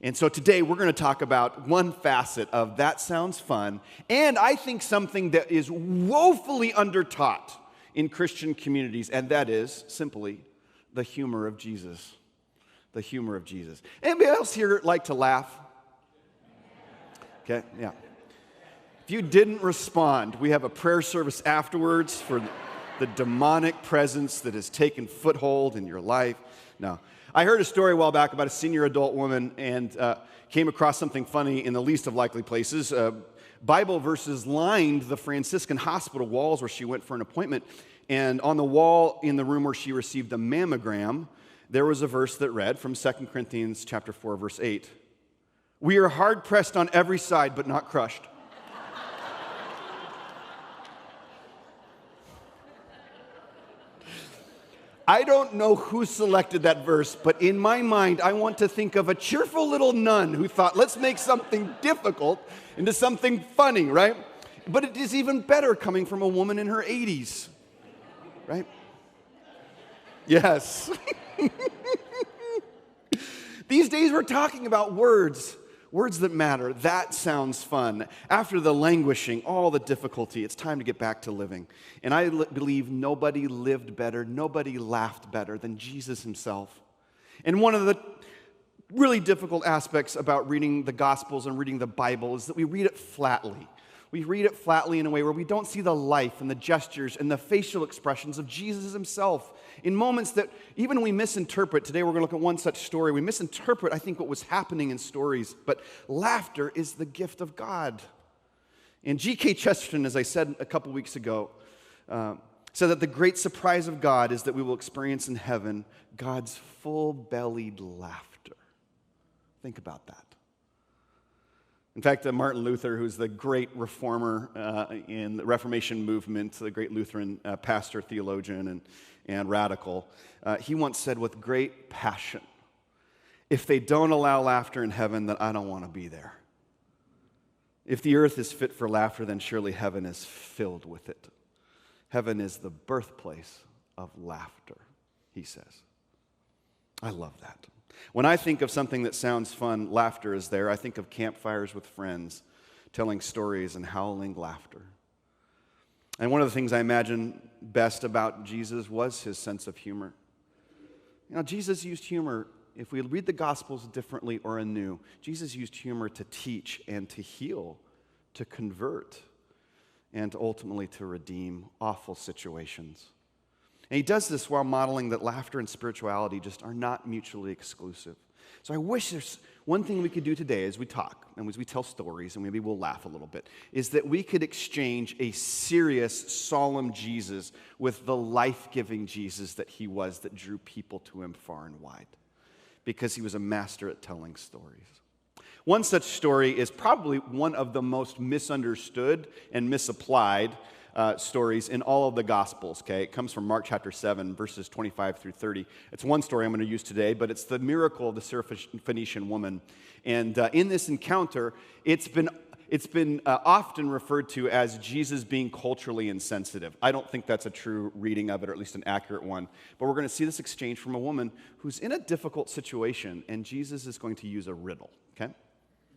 And so today we're going to talk about one facet of That Sounds Fun, and I think something that is woefully undertaught in Christian communities, and that is simply the humor of Jesus. The humor of Jesus. Anybody else here like to laugh? Okay, yeah. If you didn't respond, we have a prayer service afterwards for the demonic presence that has taken foothold in your life. No. I heard a story a while back about a senior adult woman and came across something funny in the least of likely places. Bible verses lined the Franciscan hospital walls where she went for an appointment. And on the wall in the room where she received a mammogram, there was a verse that read from 2 Corinthians chapter 4, verse 8. We are hard pressed on every side, but not crushed. I don't know who selected that verse, but in my mind, I want to think of a cheerful little nun who thought, let's make something difficult into something funny, right? But it is even better coming from a woman in her 80s, right? Yes. These days we're talking about words that matter. That sounds fun. After the languishing, all the difficulty, it's time to get back to living. And I believe nobody lived better, nobody laughed better than Jesus himself. And one of the really difficult aspects about reading the Gospels and reading the Bible is that we read it flatly. We read it flatly in a way where we don't see the life and the gestures and the facial expressions of Jesus himself. In moments that even we misinterpret, today we're going to look at one such story, we misinterpret, I think, what was happening in stories. But laughter is the gift of God. And G.K. Chesterton, as I said a couple weeks ago, said that the great surprise of God is that we will experience in heaven God's full-bellied laughter. Think about that. In fact, Martin Luther, who's the great reformer in the Reformation movement, the great Lutheran pastor, theologian, and radical, he once said with great passion, if they don't allow laughter in heaven, then I don't want to be there. If the earth is fit for laughter, then surely heaven is filled with it. Heaven is the birthplace of laughter, he says. I love that. When I think of something that sounds fun, laughter is there. I think of campfires with friends, telling stories and howling laughter. And one of the things I imagine best about Jesus was his sense of humor. You know, Jesus used humor, if we read the Gospels differently or anew, Jesus used humor to teach and to heal, to convert, and ultimately to redeem awful situations. And he does this while modeling that laughter and spirituality just are not mutually exclusive. So I wish there's one thing we could do today as we talk and as we tell stories, and maybe we'll laugh a little bit, is that we could exchange a serious, solemn Jesus with the life-giving Jesus that he was, that drew people to him far and wide, because he was a master at telling stories. One such story is probably one of the most misunderstood and misapplied stories in all of the Gospels, okay? It comes from Mark chapter 7, verses 25 through 30. It's one story I'm going to use today, but it's the miracle of the Syrophoenician woman. And in this encounter, it's been often referred to as Jesus being culturally insensitive. I don't think that's a true reading of it, or at least an accurate one. But we're going to see this exchange from a woman who's in a difficult situation, and Jesus is going to use a riddle, okay?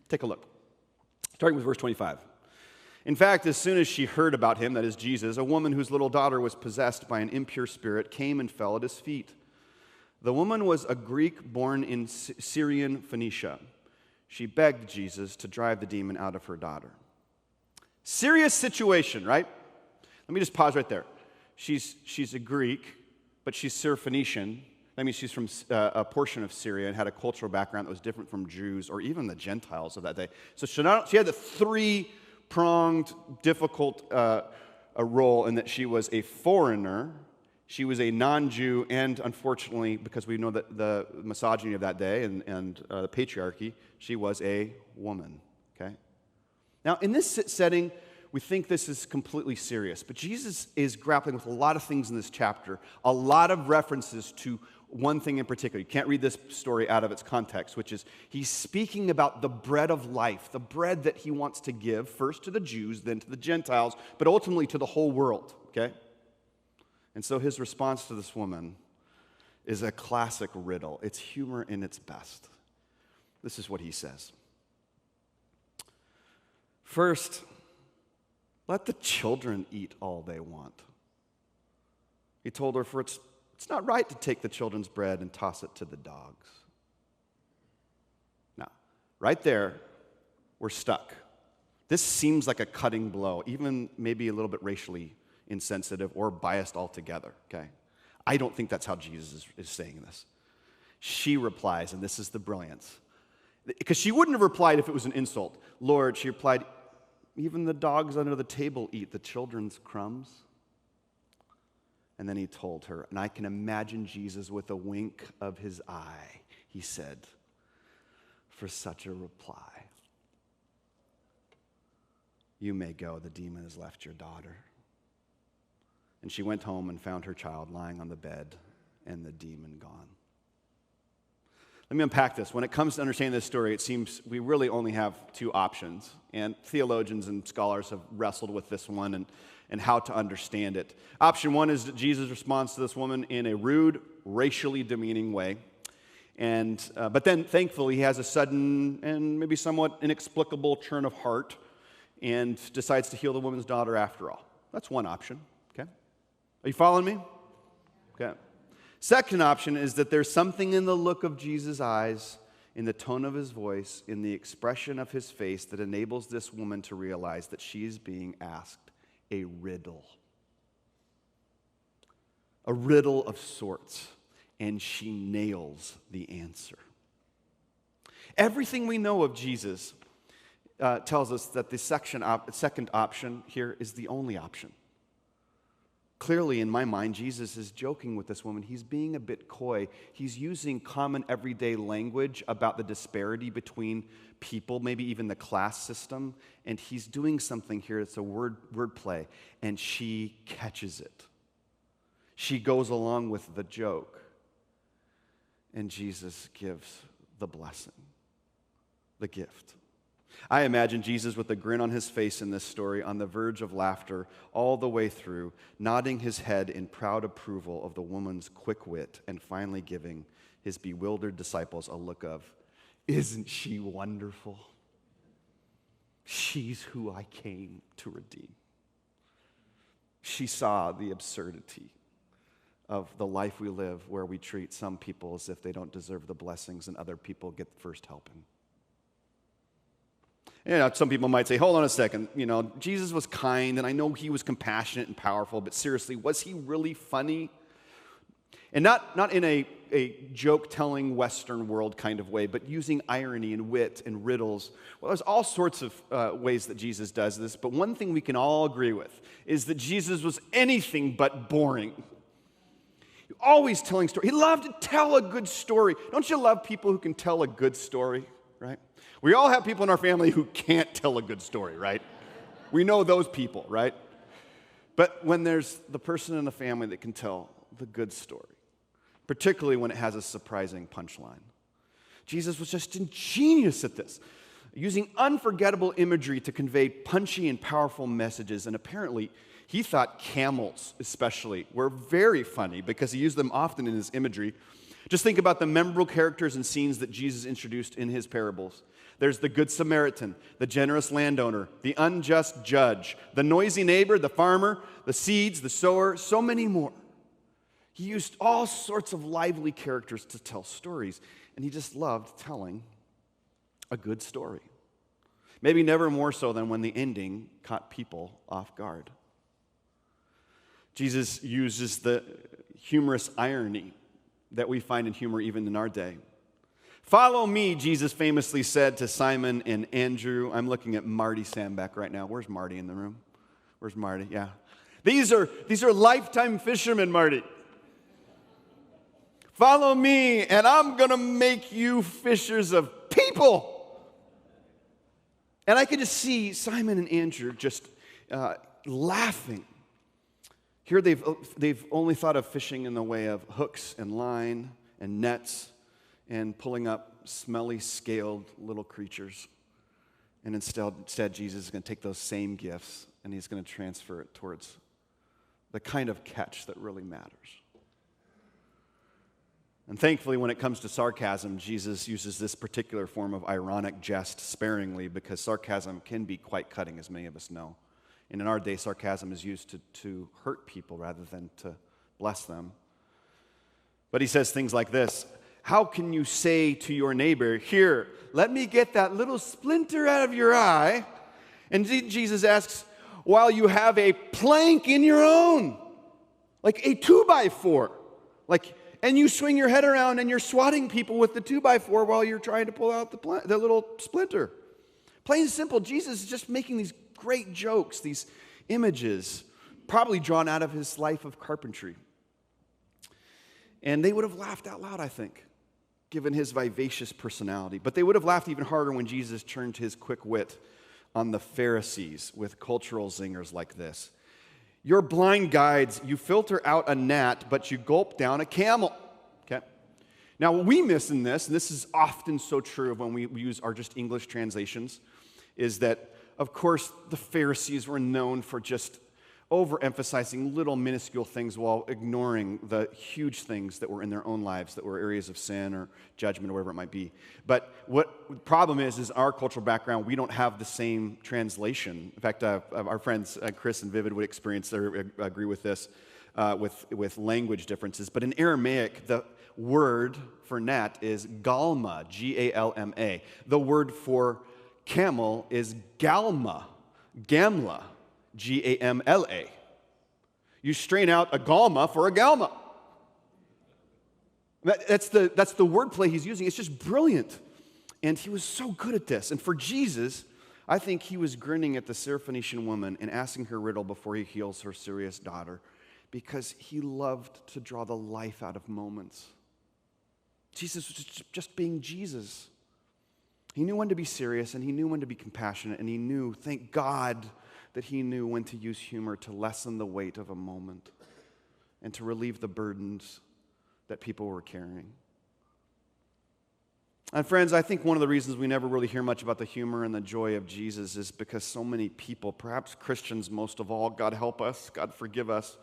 Take a look. Starting with verse 25. In fact, as soon as she heard about him, that is Jesus, a woman whose little daughter was possessed by an impure spirit came and fell at his feet. The woman was a Greek born in Syrian Phoenicia. She begged Jesus to drive the demon out of her daughter. Serious situation, right? Let me just pause right there. She's a Greek, but she's Syrophoenician. That means she's from a portion of Syria and had a cultural background that was different from Jews or even the Gentiles of that day. So she had the three-pronged, difficult role in that she was a foreigner, she was a non-Jew, and unfortunately, because we know that the misogyny of that day and the patriarchy, she was a woman, okay? Now, in this setting, we think this is completely serious, but Jesus is grappling with a lot of things in this chapter, a lot of references to one thing in particular. You can't read this story out of its context, which is he's speaking about the bread of life, the bread that he wants to give first to the Jews, then to the Gentiles, but ultimately to the whole world, okay? And so his response to this woman is a classic riddle. It's humor in its best. This is what he says. First, let the children eat all they want. He told her, for it's not right to take the children's bread and toss it to the dogs. Now, right there, we're stuck. This seems like a cutting blow, even maybe a little bit racially insensitive or biased altogether, okay? I don't think that's how Jesus is saying this. She replies, and this is the brilliance, because she wouldn't have replied if it was an insult. Lord, she replied, even the dogs under the table eat the children's crumbs. And then he told her, and I can imagine Jesus with a wink of his eye, he said, for such a reply, you may go, the demon has left your daughter. And she went home and found her child lying on the bed and the demon gone. Let me unpack this. When it comes to understanding this story, it seems we really only have two options. And theologians and scholars have wrestled with this one and how to understand it. Option one is that Jesus responds to this woman in a rude, racially demeaning way. But then, thankfully, he has a sudden and maybe somewhat inexplicable turn of heart and decides to heal the woman's daughter after all. That's one option, okay? Are you following me? Okay. Second option is that there's something in the look of Jesus' eyes, in the tone of his voice, in the expression of his face that enables this woman to realize that she is being asked a riddle. A riddle of sorts, and she nails the answer. Everything we know of Jesus tells us that the second option here is the only option. Clearly, in my mind, Jesus is joking with this woman. He's being a bit coy. He's using common everyday language about the disparity between people, maybe even the class system, and he's doing something here. It's a word play, and she catches it. She goes along with the joke, and Jesus gives the blessing, the gift. I imagine Jesus with a grin on his face in this story, on the verge of laughter all the way through, nodding his head in proud approval of the woman's quick wit, and finally giving his bewildered disciples a look of, isn't she wonderful? She's who I came to redeem. She saw the absurdity of the life we live where we treat some people as if they don't deserve the blessings and other people get the first helping. Some people might say, hold on a second, Jesus was kind, and I know he was compassionate and powerful, but seriously, was he really funny? And not in a joke-telling Western world kind of way, but using irony and wit and riddles. Well, there's all sorts of ways that Jesus does this, but one thing we can all agree with is that Jesus was anything but boring. Always telling stories. He loved to tell a good story. Don't you love people who can tell a good story, right? We all have people in our family who can't tell a good story, right? We know those people, right? But when there's the person in the family that can tell the good story, particularly when it has a surprising punchline. Jesus was just ingenious at this, using unforgettable imagery to convey punchy and powerful messages. And apparently, he thought camels, especially, were very funny because he used them often in his imagery. Just think about the memorable characters and scenes that Jesus introduced in his parables. There's the Good Samaritan, the generous landowner, the unjust judge, the noisy neighbor, the farmer, the seeds, the sower, so many more. He used all sorts of lively characters to tell stories, and he just loved telling a good story. Maybe never more so than when the ending caught people off guard. Jesus uses the humorous irony that we find in humor even in our day. Follow me, Jesus famously said to Simon and Andrew. I'm looking at Marty Sandbeck right now. Where's Marty in the room? Where's Marty? Yeah. These are lifetime fishermen, Marty. Follow me, and I'm going to make you fishers of people. And I could just see Simon and Andrew just laughing. Here they've only thought of fishing in the way of hooks and line and nets and pulling up smelly, scaled little creatures. And instead, Jesus is going to take those same gifts and he's going to transfer it towards the kind of catch that really matters. And thankfully, when it comes to sarcasm, Jesus uses this particular form of ironic jest sparingly because sarcasm can be quite cutting, as many of us know. And in our day, sarcasm is used to hurt people rather than to bless them. But he says things like this: how can you say to your neighbor, "Here, let me get that little splinter out of your eye"? And Jesus asks, while you have a plank in your own, like a 2x4, and you swing your head around and you're swatting people with the 2x4 while you're trying to pull out the little splinter. Plain and simple, Jesus is just making these great jokes, these images, probably drawn out of his life of carpentry. And they would have laughed out loud, I think, given his vivacious personality. But they would have laughed even harder when Jesus turned his quick wit on the Pharisees with cultural zingers like this. You're blind guides, you filter out a gnat, but you gulp down a camel. Okay? Now, what we miss in this, and this is often so true when we use our just English translations, is that, of course, the Pharisees were known for just overemphasizing little minuscule things while ignoring the huge things that were in their own lives that were areas of sin or judgment or whatever it might be. But what the problem is our cultural background, we don't have the same translation. In fact, our friends Chris and Vivid would experience or agree with this with language differences. But in Aramaic, the word for gnat is galma, G-A-L-M-A. The word for camel is gamla, G-A-M-L-A. You strain out a galma for a galma. That's the wordplay he's using. It's just brilliant. And he was so good at this. And for Jesus, I think he was grinning at the Syrophoenician woman and asking her riddle before he heals her serious daughter, because he loved to draw the life out of moments. Jesus was just being Jesus. He knew when to be serious, and he knew when to be compassionate, and he knew, thank God, that he knew when to use humor to lessen the weight of a moment and to relieve the burdens that people were carrying. And friends, I think one of the reasons we never really hear much about the humor and the joy of Jesus is because so many people, perhaps Christians most of all, God help us, God forgive us,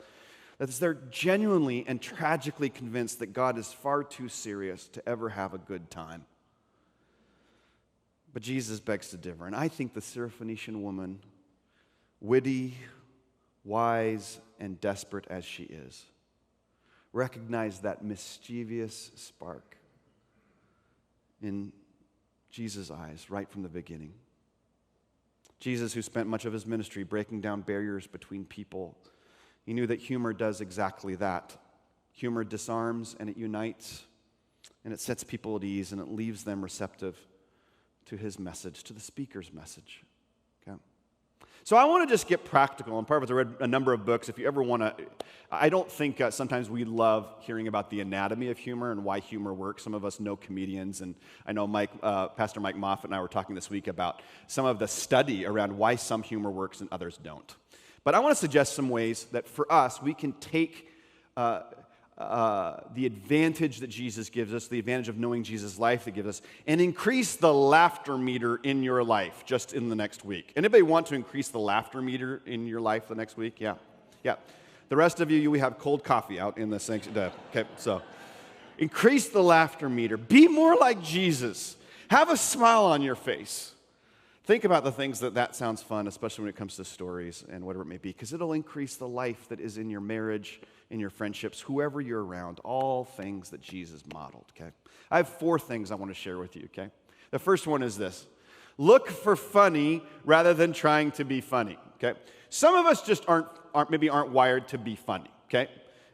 that they're genuinely and tragically convinced that God is far too serious to ever have a good time. But Jesus begs to differ. And I think the Syrophoenician woman, witty, wise, and desperate as she is, recognized that mischievous spark in Jesus' eyes right from the beginning. Jesus, who spent much of his ministry breaking down barriers between people, he knew that humor does exactly that. Humor disarms and it unites, and it sets people at ease, and it leaves them receptive to his message, to the speaker's message. Okay? So I want to just get practical. And part of it, I read a number of books. If you ever want to, I don't think sometimes we love hearing about the anatomy of humor and why humor works. Some of us know comedians, and I know Pastor Mike Moffat and I were talking this week about some of the study around why some humor works and others don't. But I want to suggest some ways that for us, we can take the advantage that Jesus gives us, the advantage of knowing Jesus' life that gives us, and increase the laughter meter in your life just in the next week. Anybody want to increase the laughter meter in your life the next week? Yeah. The rest of you, we have cold coffee out in the sanctuary. Okay, so increase the laughter meter. Be more like Jesus. Have a smile on your face. Think about the things that sounds fun, especially when it comes to stories and whatever it may be, because it'll increase the life that is in your marriage, in your friendships, whoever you're around, all things that Jesus modeled, okay? I have 4 things I want to share with you, okay? The first one is this: look for funny rather than trying to be funny, okay? Some of us just aren't wired to be funny, okay?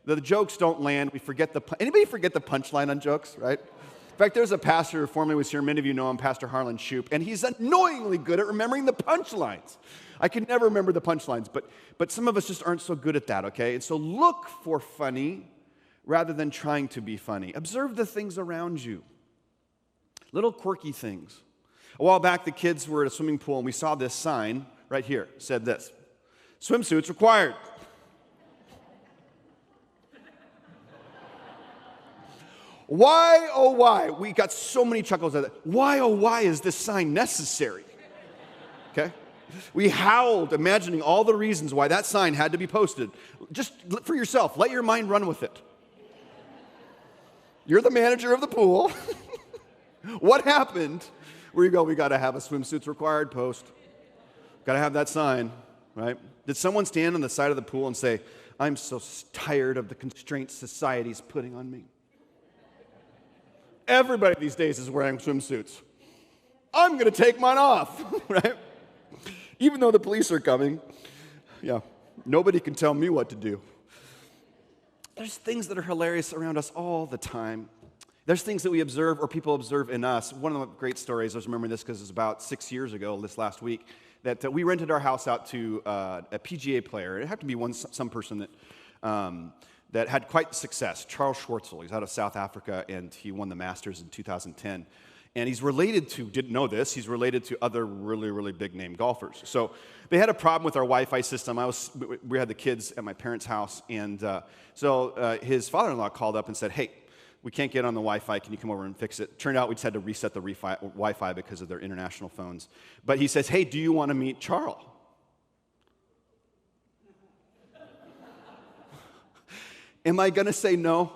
The jokes don't land. We forget anybody forget the punchline on jokes, right? In fact, there's a pastor who formerly was here. Many of you know him, Pastor Harlan Shoup, and he's annoyingly good at remembering the punchlines. I can never remember the punchlines, but some of us just aren't so good at that, okay? And so look for funny rather than trying to be funny. Observe the things around you, little quirky things. A while back, the kids were at a swimming pool, and we saw this sign right here. It said this: swimsuits required. Why, oh why? We got so many chuckles at that. Why, oh why is this sign necessary? Okay? We howled, imagining all the reasons why that sign had to be posted. Just for yourself, let your mind run with it. You're the manager of the pool. What happened? Where you go, we got to have a swimsuits required post. Got to have that sign, right? Did someone stand on the side of the pool and say, I'm so tired of the constraints society's putting on me? Everybody these days is wearing swimsuits. I'm going to take mine off, right? Even though the police are coming, yeah, nobody can tell me what to do. There's things that are hilarious around us all the time. There's things that we observe or people observe in us. One of the great stories, I was remembering this because it was about 6 years ago, this last week, that we rented our house out to a PGA player. It had to be some person that had quite success, Charles Schwartzel. He's out of South Africa, and he won the Masters in 2010. And he's related to, didn't know this, he's related to other really, really big name golfers. So they had a problem with our Wi-Fi system. We had the kids at my parents' house, and so his father-in-law called up and said, hey, we can't get on the Wi-Fi. Can you come over and fix it? Turned out we just had to reset the Wi-Fi because of their international phones. But he says, hey, do you want to meet Charles? Am I going to say no?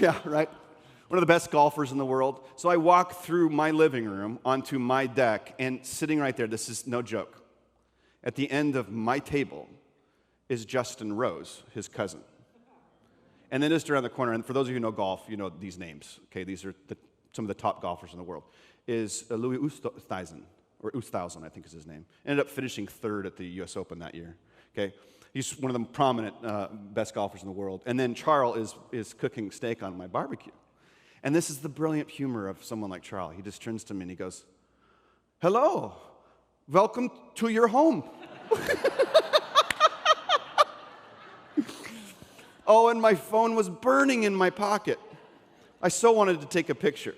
Yeah, right? One of the best golfers in the world. So I walk through my living room onto my deck, and sitting right there, this is no joke, at the end of my table is Justin Rose, his cousin. And then just around the corner, and for those of you who know golf, you know these names. Okay, these are some of the top golfers in the world. Is Louis Oosthuizen, or Oosthuizen, I think is his name. Ended up finishing third at the U.S. Open that year. Okay, he's one of the prominent best golfers in the world. And then Charles is cooking steak on my barbecue. And this is the brilliant humor of someone like Charles. He just turns to me and he goes, hello, welcome to your home. Oh, and my phone was burning in my pocket. I so wanted to take a picture,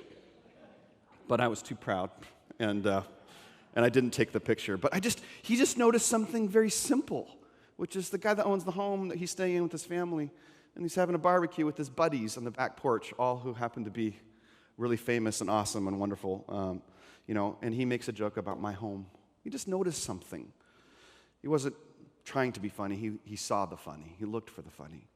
but I was too proud, and I didn't take the picture. But he just noticed something very simple, which is the guy that owns the home that he's staying in with his family, and he's having a barbecue with his buddies on the back porch, all who happen to be really famous and awesome and wonderful, and he makes a joke about my home. He just noticed something. He wasn't trying to be funny. He saw the funny. He looked for the funny.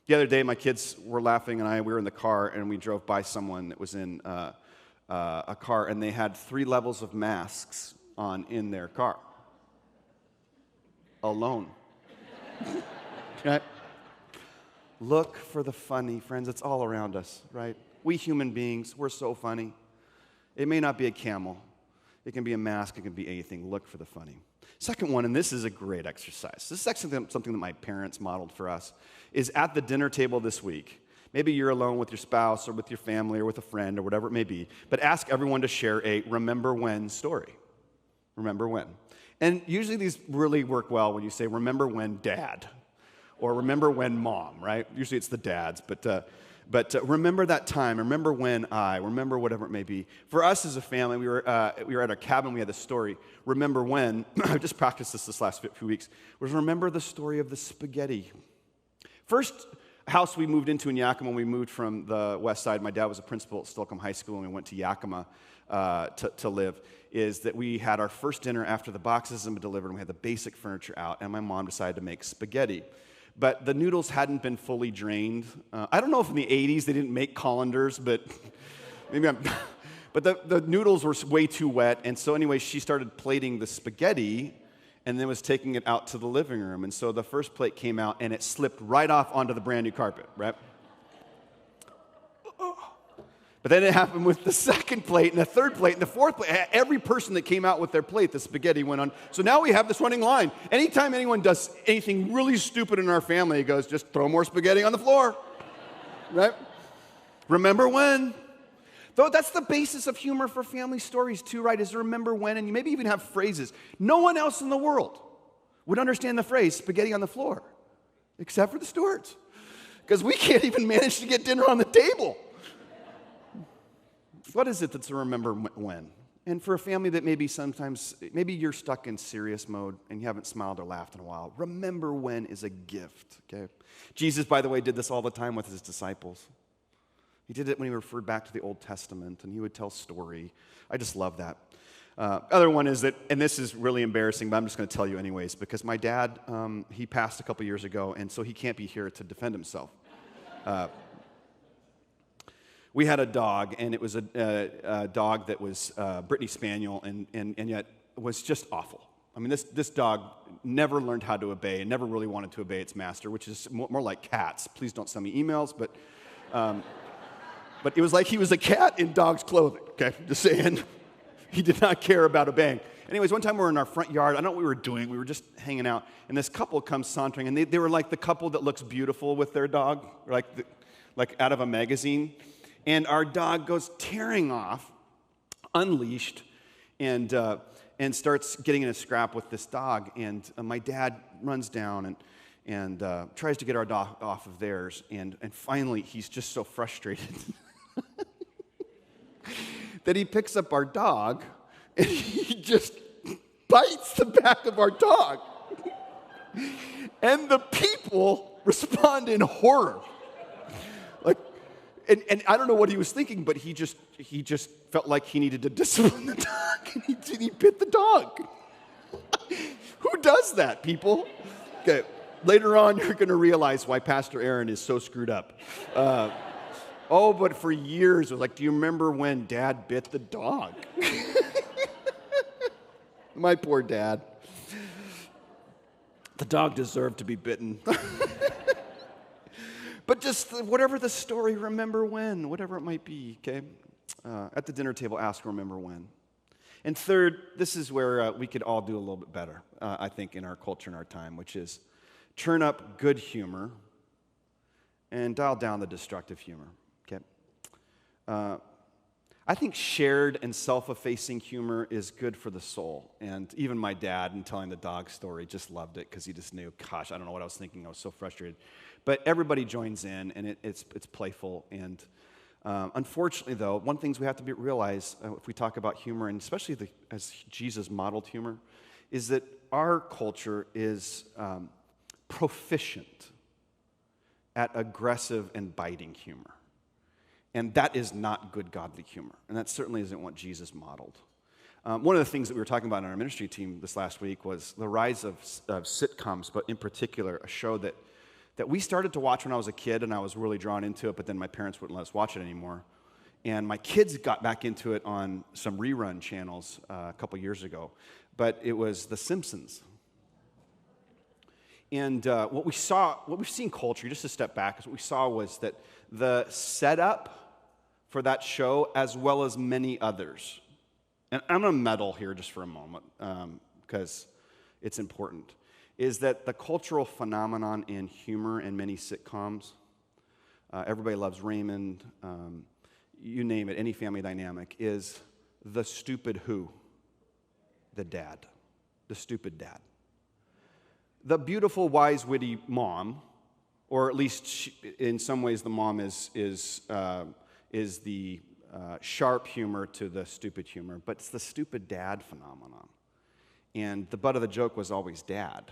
The other day, my kids were laughing, and we were in the car, and we drove by someone that was in a car, and they had 3 levels of masks on in their car. Alone. Right? Look for the funny, friends. It's all around us, right? We human beings, we're so funny. It may not be a camel. It can be a mask. It can be anything. Look for the funny. Second one, and this is a great exercise. This is actually something that my parents modeled for us, is at the dinner table this week. Maybe you're alone with your spouse or with your family or with a friend or whatever it may be, but ask everyone to share a remember when story. Remember when. And usually these really work well when you say remember when dad or remember when mom, right? Usually it's the dads, but remember that time, remember when remember whatever it may be. For us as a family, we were at our cabin, we had this story, remember when, I just practiced this last few weeks, was remember the story of the spaghetti. First house we moved into in Yakima when we moved from the west side, my dad was a principal at Stillcombe High School, and we went to Yakima to live, is that we had our first dinner after the boxes had been delivered, and we had the basic furniture out, and my mom decided to make spaghetti. But the noodles hadn't been fully drained. I don't know if in the 80s they didn't make colanders, but but the noodles were way too wet. And so anyway, she started plating the spaghetti and then was taking it out to the living room. And so the first plate came out and it slipped right off onto the brand new carpet, right? But then it happened with the second plate and the third plate and the fourth plate. Every person that came out with their plate, the spaghetti went on. So now we have this running line. Anytime anyone does anything really stupid in our family, it goes, just throw more spaghetti on the floor. Right? Remember when? Though that's the basis of humor for family stories too, right? Is remember when, and you maybe even have phrases. No one else in the world would understand the phrase spaghetti on the floor, except for the Stewarts. Because we can't even manage to get dinner on the table. What is it that's a remember when? And for a family that maybe you're stuck in serious mode and you haven't smiled or laughed in a while, remember when is a gift, okay? Jesus, by the way, did this all the time with his disciples. He did it when he referred back to the Old Testament, and he would tell story. I just love that. Other one is that, and this is really embarrassing, but I'm just going to tell you anyways, because my dad, he passed a couple years ago, and so he can't be here to defend himself. We had a dog, and it was a dog that was Brittany Spaniel, and yet was just awful. I mean, this dog never learned how to obey and never really wanted to obey its master, which is more like cats. Please don't send me emails, but it was like he was a cat in dog's clothing, okay? Just saying. He did not care about obeying. Anyways, one time we were in our front yard. I don't know what we were doing. We were just hanging out, and this couple comes sauntering, and they were like the couple that looks beautiful with their dog, like out of a magazine. And our dog goes tearing off, unleashed, and starts getting in a scrap with this dog. And my dad runs down and tries to get our dog off of theirs. And finally, he's just so frustrated that he picks up our dog and he just bites the back of our dog. And the people respond in horror. And I don't know what he was thinking, but he just felt like he needed to discipline the dog, and he bit the dog. Who does that, people? Okay, later on, you're going to realize why Pastor Aaron is so screwed up. But for years, it was like, do you remember when Dad bit the dog? My poor dad. The dog deserved to be bitten. But just whatever the story, remember when, whatever it might be, okay? At the dinner table, ask, remember when. And third, this is where we could all do a little bit better, I think, in our culture and our time, which is turn up good humor and dial down the destructive humor, okay? I think shared and self-effacing humor is good for the soul. And even my dad, in telling the dog story, just loved it because he just knew, gosh, I don't know what I was thinking. I was so frustrated. But everybody joins in, and it's playful. And unfortunately, though, one thing we have to realize if we talk about humor, and especially as Jesus modeled humor, is that our culture is proficient at aggressive and biting humor. And that is not good godly humor. And that certainly isn't what Jesus modeled. One of the things that we were talking about in our ministry team this last week was the rise of sitcoms, but in particular, a show that we started to watch when I was a kid, and I was really drawn into it, but then my parents wouldn't let us watch it anymore. And my kids got back into it on some rerun channels a couple years ago. But it was The Simpsons. And what we've seen culture, just to step back, is what we saw was that the setup for that show, as well as many others, and I'm going to meddle here just for a moment because it's important, is that the cultural phenomenon in humor in many sitcoms, Everybody Loves Raymond, you name it, any family dynamic, is the stupid who? The dad. The stupid dad. The beautiful, wise, witty mom, or at least in some ways the mom is the sharp humor to the stupid humor, but it's the stupid dad phenomenon. And the butt of the joke was always dad.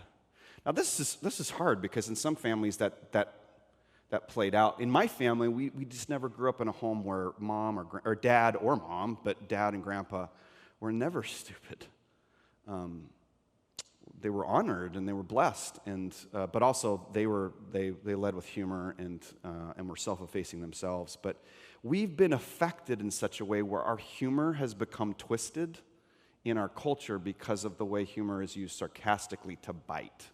Now this is hard because in some families that played out. In my family, we just never grew up in a home where mom or dad or mom, but dad and grandpa were never stupid. They were honored and they were blessed, but also they led with humor and were self-effacing themselves. But we've been affected in such a way where our humor has become twisted in our culture because of the way humor is used sarcastically to bite.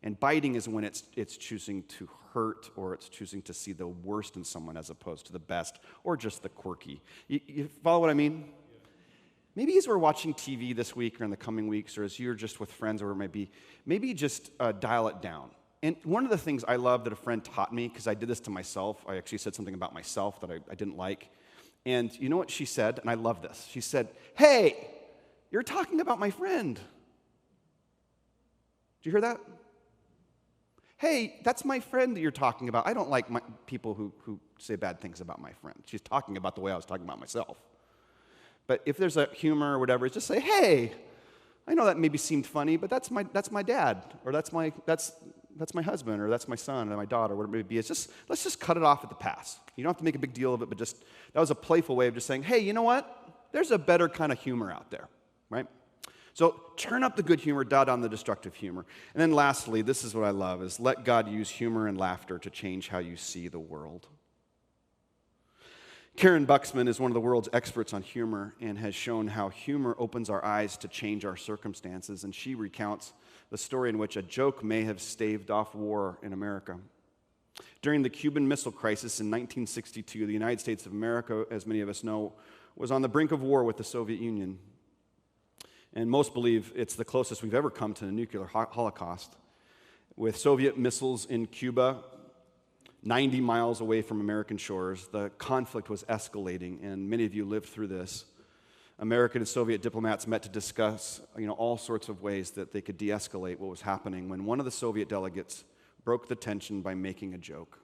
And biting is when it's choosing to hurt, or it's choosing to see the worst in someone as opposed to the best, or just the quirky. You follow what I mean? Maybe as we're watching TV this week or in the coming weeks, or as you're just with friends, or it might be, maybe just dial it down. And one of the things I love that a friend taught me, because I did this to myself, I actually said something about myself that I didn't like. And you know what she said? And I love this. She said, "Hey, you're talking about my friend." Did you hear that? Hey, that's my friend that you're talking about. I don't like people who say bad things about my friend. She's talking about the way I was talking about myself. But if there's a humor or whatever, just say, "Hey, I know that maybe seemed funny, but that's my dad, or that's my husband, or that's my son, or my daughter, whatever it may be. Let's just cut it off at the pass. You don't have to make a big deal of it, but just that was a playful way of just saying, hey, you know what? There's a better kind of humor out there, right? So turn up the good humor, dial down the destructive humor. And then lastly, this is what I love, is let God use humor and laughter to change how you see the world. Karen Buxman is one of the world's experts on humor and has shown how humor opens our eyes to change our circumstances, and she recounts the story in which a joke may have staved off war in America. During the Cuban Missile Crisis in 1962, the United States of America, as many of us know, was on the brink of war with the Soviet Union. And most believe it's the closest we've ever come to a nuclear holocaust. With Soviet missiles in Cuba, 90 miles away from American shores, the conflict was escalating, and many of you lived through this. American and Soviet diplomats met to discuss, all sorts of ways that they could de-escalate what was happening when one of the Soviet delegates broke the tension by making a joke.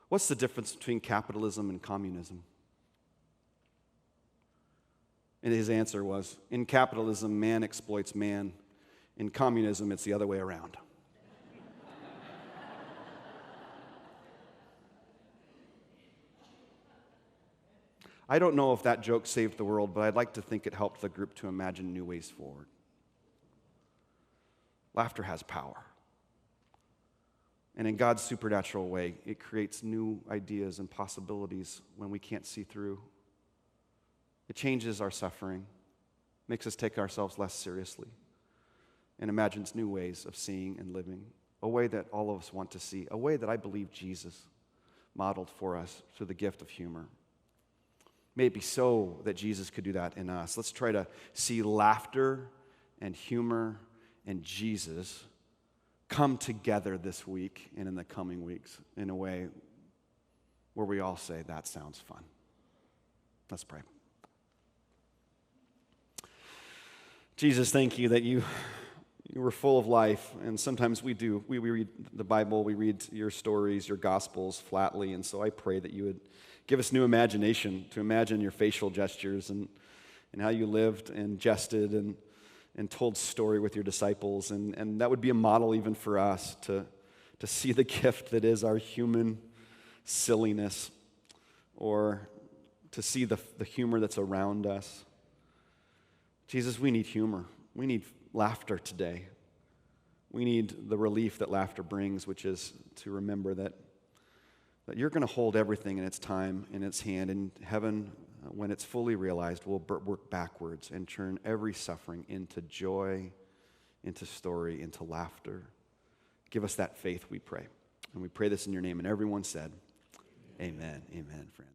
What's the difference between capitalism and communism? And his answer was, in capitalism, man exploits man. In communism, it's the other way around. I don't know if that joke saved the world, but I'd like to think it helped the group to imagine new ways forward. Laughter has power. And in God's supernatural way, it creates new ideas and possibilities when we can't see through. It changes our suffering, makes us take ourselves less seriously, and imagines new ways of seeing and living, a way that all of us want to see, a way that I believe Jesus modeled for us through the gift of humor. May it be so that Jesus could do that in us. Let's try to see laughter and humor and Jesus come together this week and in the coming weeks in a way where we all say, that sounds fun. Let's pray. Jesus, thank you that you were full of life, and sometimes we do. We read the Bible, we read your stories, your gospels flatly, and so I pray that you would give us new imagination to imagine your facial gestures and how you lived and jested and told story with your disciples, and that would be a model even for us to see the gift that is our human silliness, or to see the humor that's around us. Jesus, we need humor. We need laughter today. We need the relief that laughter brings, which is to remember that you're going to hold everything in its time, in its hand, and heaven, when it's fully realized, will work backwards and turn every suffering into joy, into story, into laughter. Give us that faith, we pray. And we pray this in your name. And everyone said, amen, amen, friends.